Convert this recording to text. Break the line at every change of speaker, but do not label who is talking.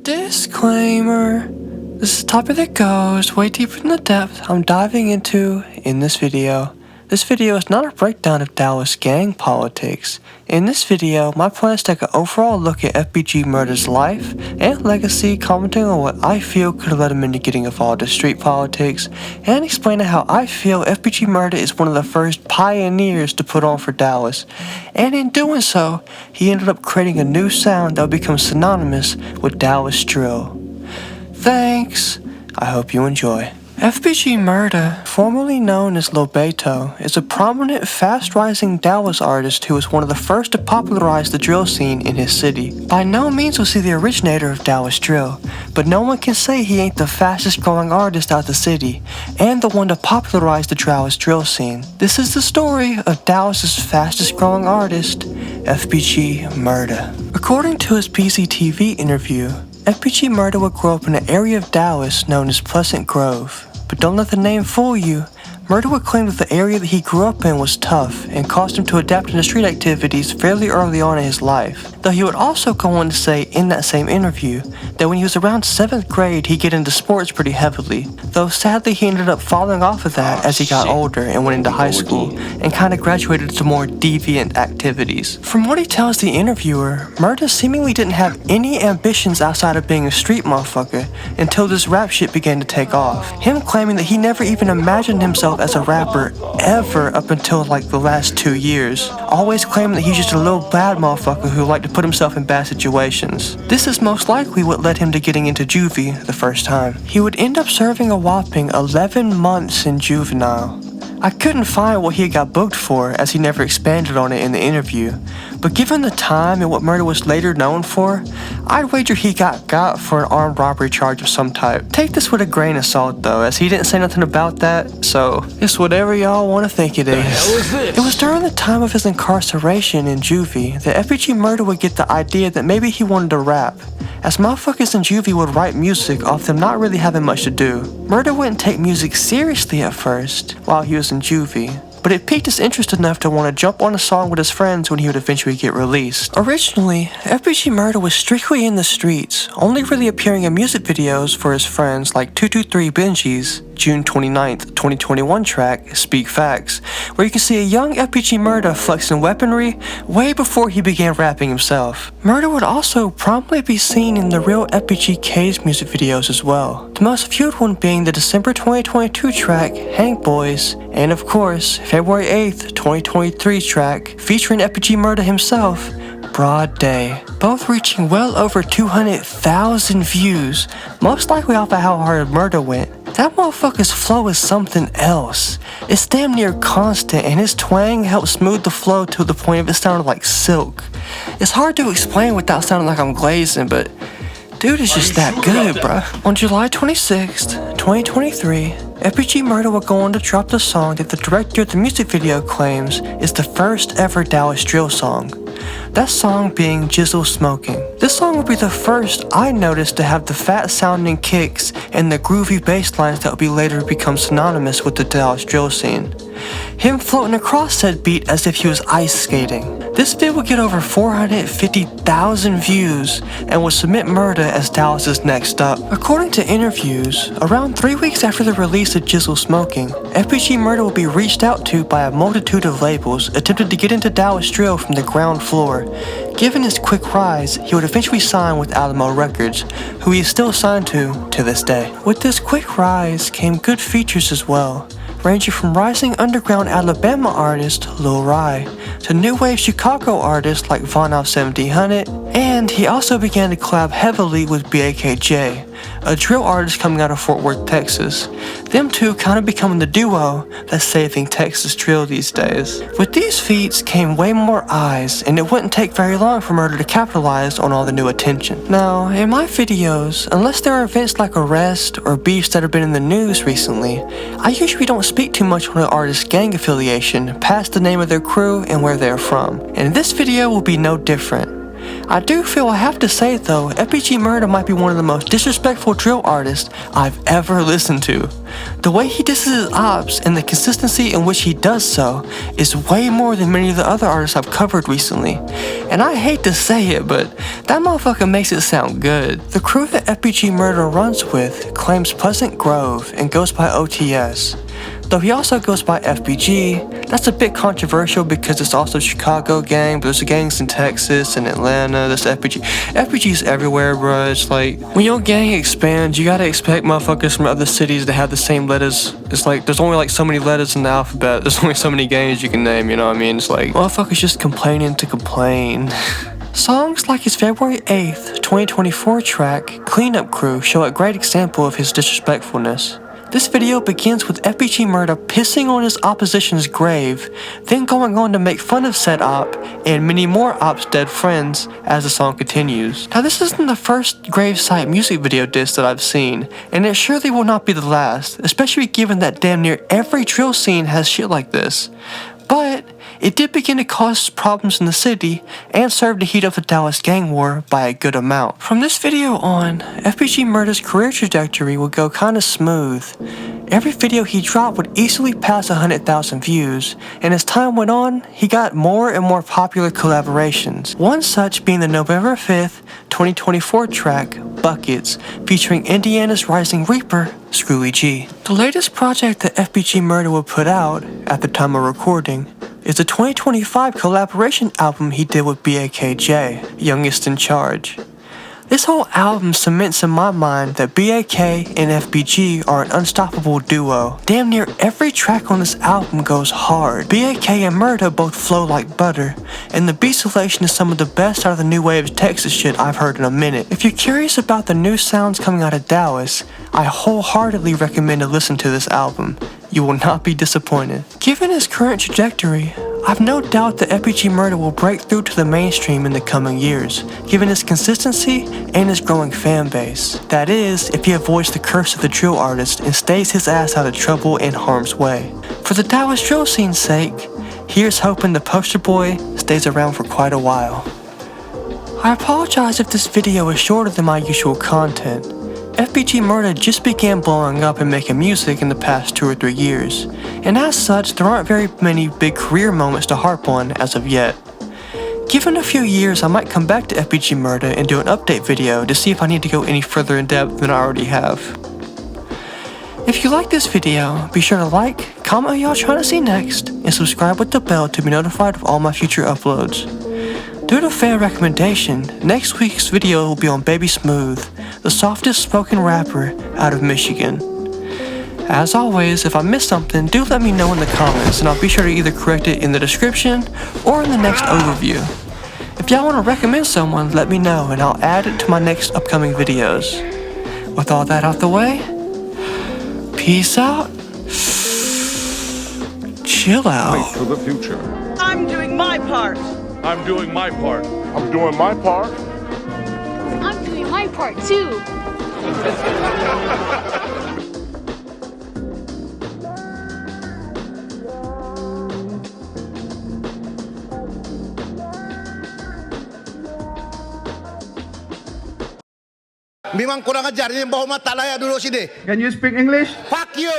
Disclaimer. This is a topic that goes way deeper than the depth I'm diving into in this video. This video is not a breakdown of Dallas gang politics. In this video, my plan is to take an overall look at FBG Murda's life and legacy, commenting on what I feel could have led him into getting involved in street politics, and explaining how I feel FBG Murda is one of the first pioneers to put on for Dallas. And in doing so, he ended up creating a new sound that would become synonymous with Dallas drill. Thanks. I hope you enjoy. FBG Murda, formerly known as Lil Beto, is a prominent, fast-rising Dallas artist who was one of the first to popularize the drill scene in his city. By no means was he the originator of Dallas drill, but no one can say he ain't the fastest-growing artist out the city, and the one to popularize the Dallas drill scene. This is the story of Dallas's fastest-growing artist, FBG Murda. According to his PCTV interview, FBG Murda would grow up in an area of Dallas known as Pleasant Grove. But don't let the name fool you. Murda would claim that the area that he grew up in was tough and caused him to adapt into street activities fairly early on in his life. Though he would also go on to say in that same interview that when he was around 7th grade he'd get into sports pretty heavily, though sadly he ended up falling off of that as he got older and went into high school and kinda graduated to more deviant activities. From what he tells the interviewer, Murda seemingly didn't have any ambitions outside of being a street motherfucker until this rap shit began to take off. Him claiming that he never even imagined himself as a rapper ever up until like the last 2 years, always claiming that he's just a little bad motherfucker who liked to put himself in bad situations. This is most likely what led him to getting into juvie the first time. He would end up serving a whopping 11 months in juvenile. I couldn't find what he got booked for as he never expanded on it in the interview, but given the time and what Murda was later known for, I'd wager he got for an armed robbery charge of some type. Take this with a grain of salt though, as he didn't say nothing about that, so it's whatever y'all want to think it is. It was during the time of his incarceration in juvie that FBG Murda would get the idea that maybe he wanted to rap, as motherfuckers in juvie would write music off them not really having much to do. Murda wouldn't take music seriously at first while he was in juvie, but it piqued his interest enough to want to jump on a song with his friends when he would eventually get released. Originally, FBG Murda was strictly in the streets, only really appearing in music videos for his friends like 223 Benji's June 29th, 2021 track, Speak Facts, where you can see a young FBG Murda flexing weaponry way before he began rapping himself. Murda would also promptly be seen in the real FBG K's music videos as well, the most viewed one being the December 2022 track, Hank Boys, and of course, February 8th, 2023 track, featuring FBG Murda himself, Broad Day, both reaching well over 200,000 views, most likely off of how hard Murda went. That motherfucker's flow is something else. It's damn near constant, and his twang helps smooth the flow to the point of it sounding like silk. It's hard to explain without sounding like I'm glazing, but dude is just that good, bruh. On July 26th, 2023, FBG Murda will go on to drop the song that the director of the music video claims is the first ever Dallas drill song. That song being Jizzle Smoking. This song will be the first I noticed to have the fat sounding kicks and the groovy bass lines that will be later become synonymous with the Dallas drill scene. Him floating across said beat as if he was ice skating. This vid will get over 450,000 views and will submit Murda as Dallas's next up. According to interviews, around 3 weeks after the release of Jizzle Smoking, FBG Murda will be reached out to by a multitude of labels attempting to get into Dallas drill from the ground floor. Given his quick rise, he would eventually sign with Alamo Records, who he is still signed to this day. With this quick rise came good features as well, ranging from rising underground Alabama artist Lil Rai to new wave Chicago artists like Von Off 1700, and he also began to collab heavily with BAKJ, a drill artist coming out of Fort Worth, Texas. Them two kind of becoming the duo that's saving Texas drill these days. With these feats came way more eyes, and it wouldn't take very long for Murda to capitalize on all the new attention. Now, in my videos, unless there are events like arrests or beefs that have been in the news recently, I usually don't speak too much on an artist's gang affiliation past the name of their crew and where they're from. And this video will be no different. I do feel I have to say though, FBG Murda might be one of the most disrespectful drill artists I've ever listened to. The way he disses his ops and the consistency in which he does so is way more than many of the other artists I've covered recently. And I hate to say it, but that motherfucker makes it sound good. The crew that FBG Murda runs with claims Pleasant Grove and goes by OTS. Though he also goes by FBG, that's a bit controversial because it's also a Chicago gang, but there's gangs in Texas and Atlanta, there's FBG. FBG's everywhere, bro. It's like, when your gang expands, you gotta expect motherfuckers from other cities to have the same letters. It's like, there's only like so many letters in the alphabet, there's only so many gangs you can name, you know what I mean? It's like, motherfuckers just complaining to complain. Songs like his February 8th, 2024 track, Cleanup Crew, show a great example of his disrespectfulness. This video begins with FBG Murda pissing on his opposition's grave, then going on to make fun of said op and many more op's dead friends as the song continues. Now this isn't the first gravesite music video diss that I've seen, and it surely will not be the last, especially given that damn near every drill scene has shit like this. But it did begin to cause problems in the city and served to heat up the Dallas gang war by a good amount. From this video on, FBG Murda's career trajectory would go kinda smooth. Every video he dropped would easily pass 100,000 views, and as time went on, he got more and more popular collaborations. One such being the November 5th, 2024 track, Buckets, featuring Indiana's Rising Reaper, Screwy G. The latest project that FBG Murda would put out, at the time of recording, is the 2025 collaboration album he did with BAKJ, Youngest in Charge. This whole album cements in my mind that BAK and FBG are an unstoppable duo. Damn near every track on this album goes hard. BAK and Murda both flow like butter, and the beat selection is some of the best out of the new wave of Texas shit I've heard in a minute. If you're curious about the new sounds coming out of Dallas, I wholeheartedly recommend to listen to this album. You will not be disappointed. Given his current trajectory, I've no doubt that FBG Murda will break through to the mainstream in the coming years, given his consistency and his growing fan base. That is, if he avoids the curse of the drill artist and stays his ass out of trouble and harm's way. For the Dallas drill scene's sake, here's hoping the poster boy stays around for quite a while. I apologize if this video is shorter than my usual content. FBG Murda just began blowing up and making music in the past 2 or 3 years, and as such, there aren't very many big career moments to harp on as of yet. Given a few years, I might come back to FBG Murda and do an update video to see if I need to go any further in depth than I already have. If you like this video, be sure to like, comment what y'all trying to see next, and subscribe with the bell to be notified of all my future uploads. Due to fan recommendation, next week's video will be on Baby Smooth, the softest spoken rapper out of Michigan. As always, if I missed something, do let me know in the comments and I'll be sure to either correct it in the description or in the next overview. If y'all want to recommend someone, let me know and I'll add it to my next upcoming videos. With all that out the way, peace out, chill out.
Wait for the future.
I'm doing my part.
I'm doing my part.
I'm doing my part.
I'm doing my part too.
Memang kurang ajar, ini bawa mata layak duduk sini.
Can you speak English?
Fuck you!